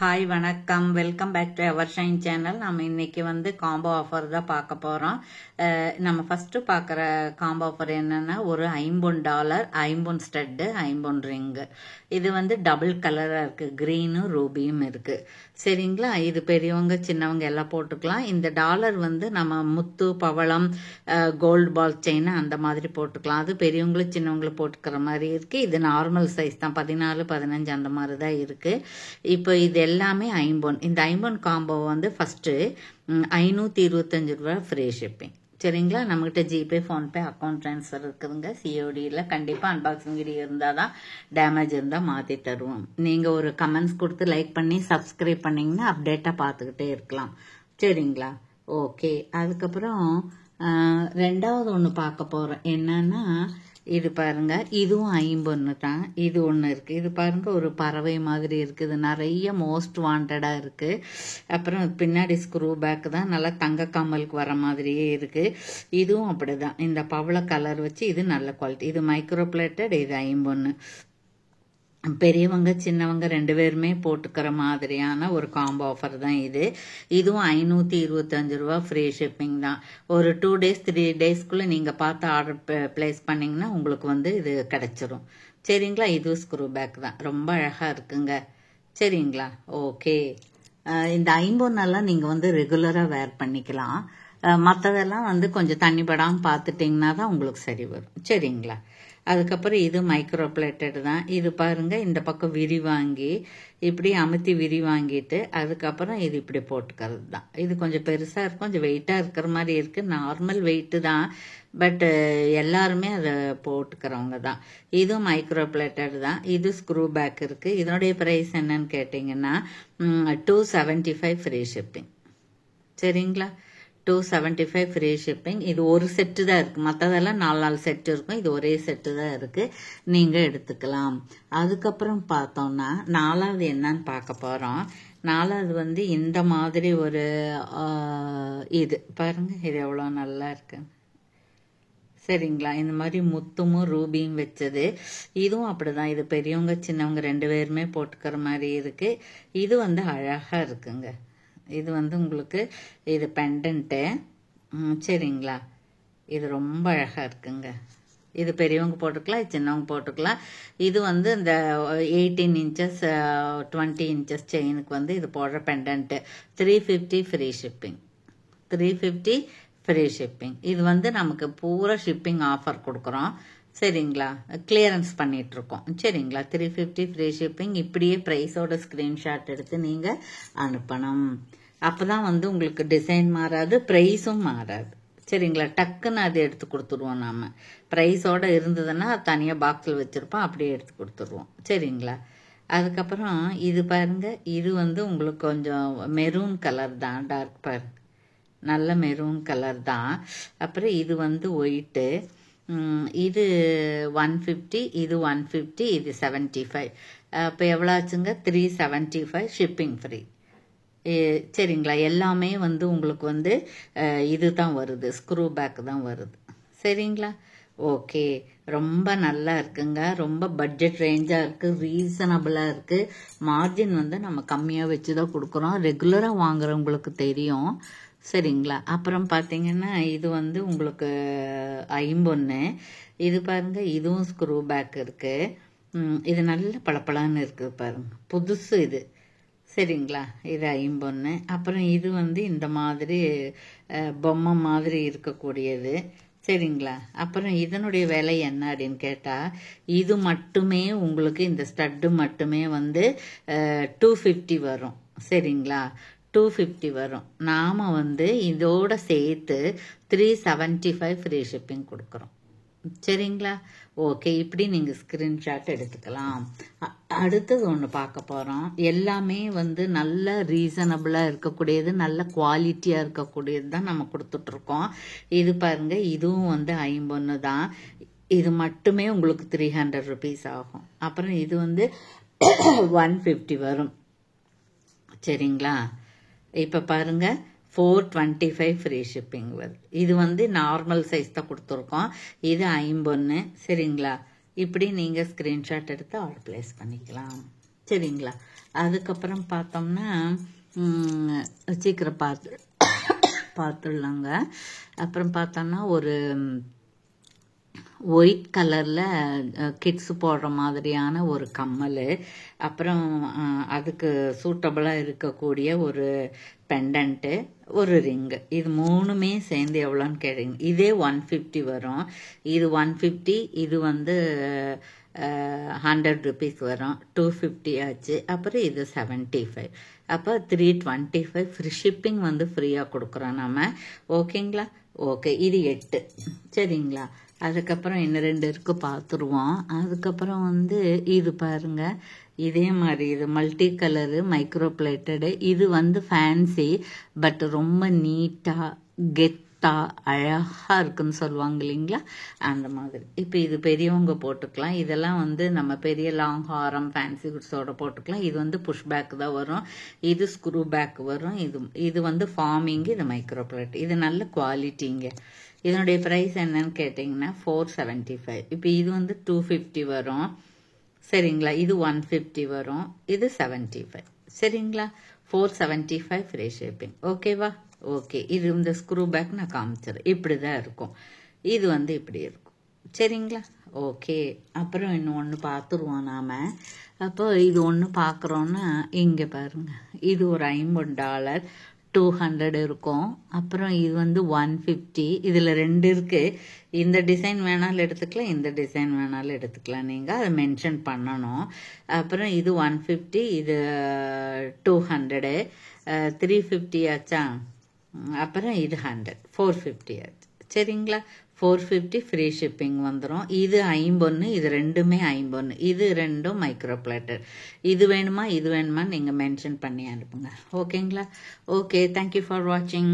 Hi வணக்கம், welcome back to our shine channel. நம்ம இன்னைக்கு வந்து காம்போ ஆஃபர் தான் பார்க்க போகிறோம். நம்ம ஃபஸ்ட்டு பார்க்குற காம்போ ஆஃபர் என்னென்னா, ஒரு $50 ஐம்பொன் ஸ்டட்டு, ஐம்பொன் ரிங்கு. இது வந்து டபுள் கலராக இருக்குது, க்ரீனும் ரூபியும் இருக்குது. சரிங்களா? இது பெரியவங்க சின்னவங்க எல்லாம் போட்டுக்கலாம். இந்த டாலர் வந்து நம்ம முத்து, பவளம், கோல்டு பால் செயின் அந்த மாதிரி போட்டுக்கலாம். அது பெரியவங்களும் சின்னவங்களும் போட்டுக்கிற மாதிரி இருக்குது. இது நார்மல் சைஸ் தான், 14, 15 அந்த மாதிரி தான் இருக்குது. இப்போ இது எல்லாமே ஐம்பொன். இந்த ஐம்பொன் காம்போ வந்து ஃபஸ்ட்டு $525 ஃப்ரீ ஷிப்பிங். சரிங்களா? நம்மகிட்ட ஜிபே, ஃபோன்பே, அக்கௌண்ட் ட்ரான்ஸ்ஃபர் இருக்குதுங்க. சிஓடியில் கண்டிப்பாக அன்பாக்சிங் வீடியோ இருந்தால் தான், டேமேஜ் இருந்தால் மாற்றி தருவோம். நீங்கள் ஒரு கமெண்ட்ஸ் கொடுத்து லைக் பண்ணி சப்ஸ்கிரைப் பண்ணிங்கன்னா அப்டேட்டாக பார்த்துக்கிட்டே இருக்கலாம். சரிங்களா? ஓகே. அதுக்கப்புறம் ரெண்டாவது ஒன்று பார்க்க போகிறோம். என்னன்னா, இது பாருங்க, இதுவும் ஐம்பொன்னு தான். இது ஒன்று இருக்குது. இது பாருங்க, ஒரு பறவை மாதிரி இருக்குது. நிறைய மோஸ்ட் வாண்டடாக இருக்குது. அப்புறம் பின்னாடி ஸ்க்ரூ பேக் தான், நல்லா தங்க கம்மலுக்கு வர மாதிரியே இருக்குது. இதுவும் அப்படி தான், இந்த பவள கலர் வச்சு. இது நல்ல குவாலிட்டி. இது மைக்ரோ பிளேட்டட், இது ஐம்பொன்னு. பெரியவங்க சின்னவங்க ரெண்டு பேருமே போட்டுக்கிற மாதிரியான ஒரு காம்போ ஆஃபர் தான் இது. இதுவும் $525 ஃப்ரீ ஷிப்பிங் தான். ஒரு 2 days 3 daysக்குள்ளே நீங்கள் பார்த்து ஆர்டர் பிளேஸ் பண்ணிங்கன்னா உங்களுக்கு வந்து இது கிடச்சிரும். சரிங்களா? இது ஸ்க்ரூ பேக் தான், ரொம்ப அழகாக இருக்குங்க. சரிங்களா? ஓகே. இந்த ஐம்பொன்னெல்லாம் நீங்கள் வந்து ரெகுலராக வேர் பண்ணிக்கலாம். மற்றதெல்லாம் வந்து கொஞ்சம் தண்ணி படாமல் பார்த்துட்டிங்கன்னா தான் உங்களுக்கு சரி வரும். சரிங்களா? அதுக்கப்புறம் இது மைக்ரோ பிளேட்டட் தான். இது பாருங்க, இந்த பக்கம் விரி வாங்கி இப்படி அமுத்தி விரி வாங்கிட்டு அதுக்கப்புறம் இது இப்படி போட்டுக்கிறது தான். இது கொஞ்சம் பெருசாக இருக்கும், கொஞ்சம் வெயிட்டாக இருக்கிற மாதிரி இருக்குது. நார்மல் வெயிட்டு தான், பட் எல்லாருமே அதை போட்டுக்கிறவங்க தான். இதுவும் மைக்ரோ பிளேட்டட் தான். இது ஸ்க்ரூ பேக் இருக்குது. இதனுடைய ப்ரைஸ் என்னன்னு கேட்டிங்கன்னா $275 ஃப்ரீ ஷிப்பிங். சரிங்களா? $275 ஃப்ரீ ஷிப்பிங். இது ஒரு செட்டு தான் இருக்குது, மற்றதெல்லாம் 4 செட்டு இருக்கும். இது ஒரே செட்டு தான் இருக்குது, நீங்கள் எடுத்துக்கலாம். அதுக்கப்புறம் பார்த்தோம்னா நாலாவது என்னன்னு பார்க்க போகிறோம். நாலாவது வந்து இந்த மாதிரி ஒரு இது பாருங்க, இது எவ்வளோ நல்லா இருக்கு. சரிங்களா? இந்த மாதிரி முத்துமும் ரூபியும் வச்சது. இதுவும் அப்படிதான். இது பெரியவங்க சின்னவங்க ரெண்டு பேருமே போட்டுக்கிற மாதிரி இருக்குது. இது வந்து அழகாக இருக்குங்க. இது வந்து உங்களுக்கு இது பெண்டன்ட்டு. சரிங்களா? இது ரொம்ப அழகாக இருக்குங்க. இது பெரியவங்க போட்டுக்கலாம், சின்னவங்க போட்டுக்கலாம். இது வந்து இந்த 18 inches 20 inches செயினுக்கு வந்து இது போடுற pendant. $350 free shipping. $350 free shipping. இது வந்து நமக்கு பூரா ஷிப்பிங் ஆஃபர் கொடுக்குறோம். சரிங்களா? கிளியரன்ஸ் பண்ணிகிட்ருக்கோம். சரிங்களா? $350 ஃப்ரீ ஷிப்பிங். இப்படியே ப்ரைஸோட ஸ்க்ரீன்ஷாட் எடுத்து நீங்கள் அனுப்பணும். அப்போ தான் வந்து உங்களுக்கு டிசைன் மாறாது, ப்ரைஸும் மாறாது. சரிங்களா? டக்குன்னு அதை எடுத்து கொடுத்துருவோம். நாம் ப்ரைஸோடு இருந்ததுன்னா தனியாக பாக்ஸில் வச்சுருப்போம், அப்படியே எடுத்து கொடுத்துருவோம். சரிங்களா? அதுக்கப்புறம் இது பாருங்க, இது வந்து உங்களுக்கு கொஞ்சம் மெரூன் கலர் தான், டார்க் பாருங்க, நல்ல மெரூன் கலர் தான். அப்புறம் இது வந்து ஒயிட்டு. இது 150, இது 150, இது 75. இப்போ எவ்வளோ ஆச்சுங்க? 375 ஷிப்பிங் ஃப்ரீ. சரிங்களா? எல்லாமே வந்து உங்களுக்கு வந்து இது தான் வருது, ஸ்க்ரூ பேக் தான் வருது. சரிங்களா? ஓகே. ரொம்ப நல்லா இருக்குங்க. ரொம்ப பட்ஜெட் ரேஞ்சாக இருக்குது, ரீசனபிளாக இருக்குது. மார்ஜின் வந்து நம்ம கம்மியாக வச்சு தான் கொடுக்குறோம், ரெகுலராக வாங்குறவங்களுக்கு தெரியும். சரிங்களா? அப்புறம் பார்த்தீங்கன்னா இது வந்து உங்களுக்கு ஐம்பொன்னு. இது பாருங்க, இதுவும் ஸ்க்ரூ பேக் இருக்குது. இது நல்ல பளபளன்னு இருக்குது பாருங்க, புதுசு இது. சரிங்களா? இது ஐம்பொன்னு. அப்புறம் இது வந்து இந்த மாதிரி பொம்மை மாதிரி இருக்கக்கூடியது. சரிங்களா? அப்புறம் இதனுடைய விலை என்ன அப்படின்னு கேட்டால், இது மட்டுமே உங்களுக்கு இந்த ஸ்டட்டு மட்டுமே வந்து $250 வரும். சரிங்களா? $250 வரும். நாம் வந்து இதோட சேர்த்து $375 ஃப்ரீ ஷிப்பிங் கொடுக்குறோம். சரிங்களா? ஓகே. இப்படி நீங்கள் ஸ்க்ரீன்ஷாட் எடுத்துக்கலாம். அடுத்தது ஒன்று பார்க்க போகிறோம். எல்லாமே வந்து நல்ல ரீசனபிளாக இருக்கக்கூடியது, நல்ல குவாலிட்டியாக இருக்கக்கூடியது தான் நம்ம கொடுத்துட்ருக்கோம். இது பாருங்க, இதுவும் வந்து ஐம்பொன்னு தான். இது மட்டுமே உங்களுக்கு $300 ஆகும். அப்புறம் இது வந்து 150 வரும். சரிங்களா? இப்போ பாருங்க, $425 ஃப்ரீ ஷிப்பிங் வருது. இது வந்து நார்மல் சைஸ் தான் கொடுத்துருக்கோம். இது ஐம்பொன்னு. சரிங்களா? இப்படி நீங்கள் ஸ்க்ரீன்ஷாட் எடுத்து ஆர்டர் பிளேஸ் பண்ணிக்கலாம். சரிங்களா. அதுக்கப்புறம் பார்த்தோம்னா சீக்கிரம் பார்த்துடலாங்க. அப்புறம் பார்த்தோம்னா ஒரு ஒயிட் கலரில் கிட்ஸ் போடுற மாதிரியான ஒரு கம்மல், அப்புறம் அதுக்கு சூட்டபிளாக இருக்கக்கூடிய ஒரு பெண்டன்ட்டு, ஒரு ரிங்கு. இது மூணுமே சேர்ந்து எவ்வளோன்னு கேட்டீங்க. இதே 150 வரும். இது 150, இது வந்து 100 rupees வரும். 250 ஆச்சு. அப்புறம் இது 75. அப்போ 325. ஃப்ரீ ஷிப்பிங் வந்து ஃப்ரீயாக கொடுக்குறோம் நம்ம. ஓகேங்களா. ஓகே, இது 8 சரிங்களா. அதுக்கப்புறம் இன்னும் 2 இருக்கு, பார்த்துருவோம். அதுக்கப்புறம் வந்து இது பாருங்க, இதே மாதிரி இது மல்டி கலரு மைக்ரோ பிளேட்டடு. இது வந்து ஃபேன்சி, பட் ரொம்ப நீட்டாக கெத்தாக அழகாக இருக்குன்னு சொல்லுவாங்க இல்லைங்களா, அந்த மாதிரி. இப்போ இது பெரியவங்க போட்டுக்கலாம். இதெல்லாம் வந்து நம்ம பெரிய லாங் ஹாரம் ஃபேன்சி குட்ஸோட போட்டுக்கலாம். இது வந்து புஷ் பேக் தான் வரும். இது ஸ்க்ரூ பேக் வரும். இது வந்து ஃபார்மிங்கு, இது மைக்ரோ பிளேட். இது நல்ல குவாலிட்டிங்க. இதனுடைய ப்ரைஸ் என்னன்னு கேட்டிங்கன்னா 475. இப்போ இது வந்து 250 வரும் சரிங்களா. இது 150 வரும். இது 75 சரிங்களா. 475 ஃப்ரீ ஷிப்பிங். ஓகேவா. ஓகே, இது இந்த ஸ்க்ரூ பேக் நான் காமிச்சிடுறேன். இப்படி தான் இருக்கும். இது வந்து இப்படி இருக்கும் சரிங்களா. ஓகே, அப்புறம் இன்னும் ஒன்று பார்த்துருவோம் நாம். அப்போ இது ஒன்று பார்க்குறோன்னா இங்கே பாருங்கள், இது ஒரு $50, 200 இருக்கும். அப்புறம் இது வந்து 150. இதில் 2 இருக்குது. இந்த டிசைன் வேணாலும் எடுத்துக்கலாம், இந்த டிசைன் வேணாலும் எடுத்துக்கலாம். நீங்கள் அதை மென்ஷன் பண்ணணும். அப்புறம் இது 150, இது 200, 350 ஆச்சா. அப்புறம் இது 100, 450 ஆச்சு சரிங்களா. 450 ஃப்ரீ ஷிப்பிங் வந்துடும். இது 51, இது ரெண்டுமே 51. இது ரெண்டும் மைக்ரோ பிளேட்டர். இது வேணுமா இது வேணுமா நீங்கள் மென்ஷன் பண்ணி அனுப்புங்க. ஓகேங்களா. ஓகே, தேங்க்யூ ஃபார் வாட்சிங்.